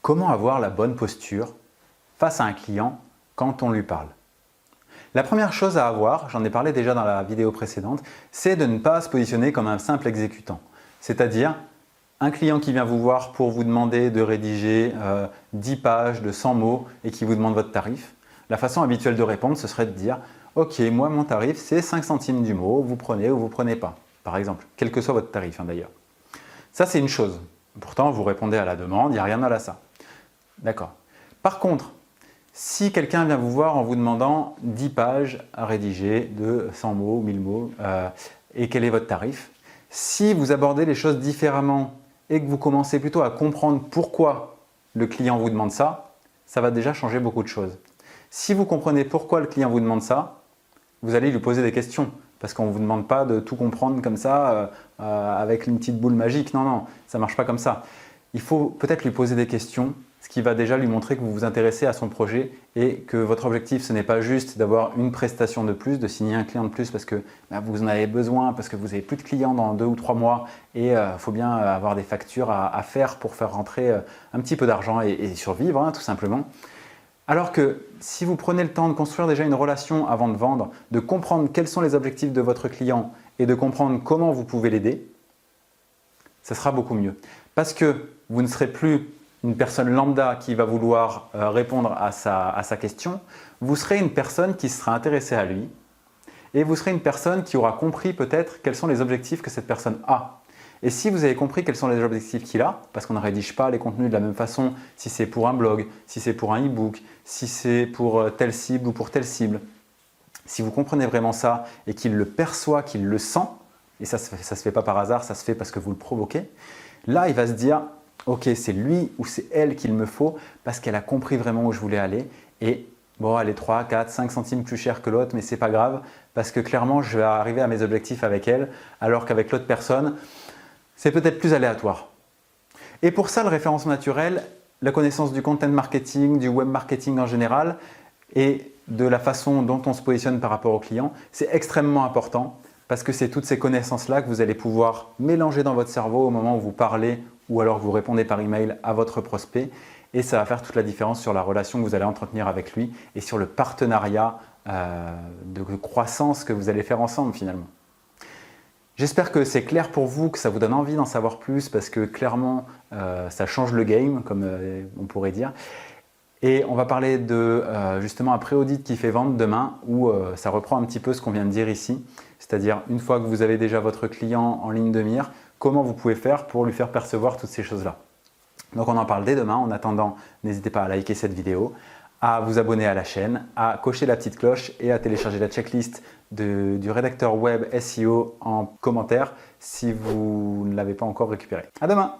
Comment avoir la bonne posture face à un client quand on lui parle? La première chose à avoir, j'en ai parlé déjà dans la vidéo précédente, c'est de ne pas se positionner comme un simple exécutant. C'est-à-dire un client qui vient vous voir pour vous demander de rédiger 10 pages de 100 mots et qui vous demande votre tarif. La façon habituelle de répondre, ce serait de dire « Ok, moi mon tarif c'est 5 centimes du mot, vous prenez ou vous prenez pas ». Par exemple, quel que soit votre tarif d'ailleurs. Ça c'est une chose. Pourtant, vous répondez à la demande, il n'y a rien mal à ça. D'accord. Par contre, si quelqu'un vient vous voir en vous demandant 10 pages à rédiger de 100 mots, 1000 mots, et quel est votre tarif, si vous abordez les choses différemment et que vous commencez plutôt à comprendre pourquoi le client vous demande ça, ça va déjà changer beaucoup de choses. Si vous comprenez pourquoi le client vous demande ça, vous allez lui poser des questions. Parce qu'on ne vous demande pas de tout comprendre comme ça avec une petite boule magique. Non, non, ça ne marche pas comme ça. Il faut peut-être lui poser des questions, ce qui va déjà lui montrer que vous vous intéressez à son projet et que votre objectif, ce n'est pas juste d'avoir une prestation de plus, de signer un client de plus parce que vous en avez besoin, parce que vous n'avez plus de clients dans 2 ou 3 mois et il faut bien avoir des factures à faire pour faire rentrer un petit peu d'argent et survivre, tout simplement. Alors que si vous prenez le temps de construire déjà une relation avant de vendre, de comprendre quels sont les objectifs de votre client et de comprendre comment vous pouvez l'aider, ça sera beaucoup mieux. Parce que vous ne serez plus une personne lambda qui va vouloir répondre à sa question, vous serez une personne qui sera intéressée à lui et vous serez une personne qui aura compris peut-être quels sont les objectifs que cette personne a. Et si vous avez compris quels sont les objectifs qu'il a, parce qu'on ne rédige pas les contenus de la même façon si c'est pour un blog, si c'est pour un e-book, si c'est pour telle cible ou pour telle cible, si vous comprenez vraiment ça et qu'il le perçoit, qu'il le sent, et ça ne se fait pas par hasard, ça se fait parce que vous le provoquez, là il va se dire « Ok, c'est lui ou c'est elle qu'il me faut parce qu'elle a compris vraiment où je voulais aller et bon, elle est 3, 4, 5 centimes plus chère que l'autre, mais ce n'est pas grave parce que clairement je vais arriver à mes objectifs avec elle alors qu'avec l'autre personne, c'est peut-être plus aléatoire. » Et pour ça, le référencement naturel, la connaissance du content marketing, du web marketing en général et de la façon dont on se positionne par rapport aux clients, c'est extrêmement important parce que c'est toutes ces connaissances-là que vous allez pouvoir mélanger dans votre cerveau au moment où vous parlez ou alors que vous répondez par email à votre prospect et ça va faire toute la différence sur la relation que vous allez entretenir avec lui et sur le partenariat de croissance que vous allez faire ensemble finalement. J'espère que c'est clair pour vous, que ça vous donne envie d'en savoir plus parce que clairement, ça change le game, comme on pourrait dire. Et on va parler de justement un pré-audit qui fait vendre demain où ça reprend un petit peu ce qu'on vient de dire ici. C'est-à-dire une fois que vous avez déjà votre client en ligne de mire, comment vous pouvez faire pour lui faire percevoir toutes ces choses-là. Donc on en parle dès demain. En attendant, n'hésitez pas à liker cette vidéo, à vous abonner à la chaîne, à cocher la petite cloche et à télécharger la checklist du rédacteur web SEO en commentaire si vous ne l'avez pas encore récupéré. À demain!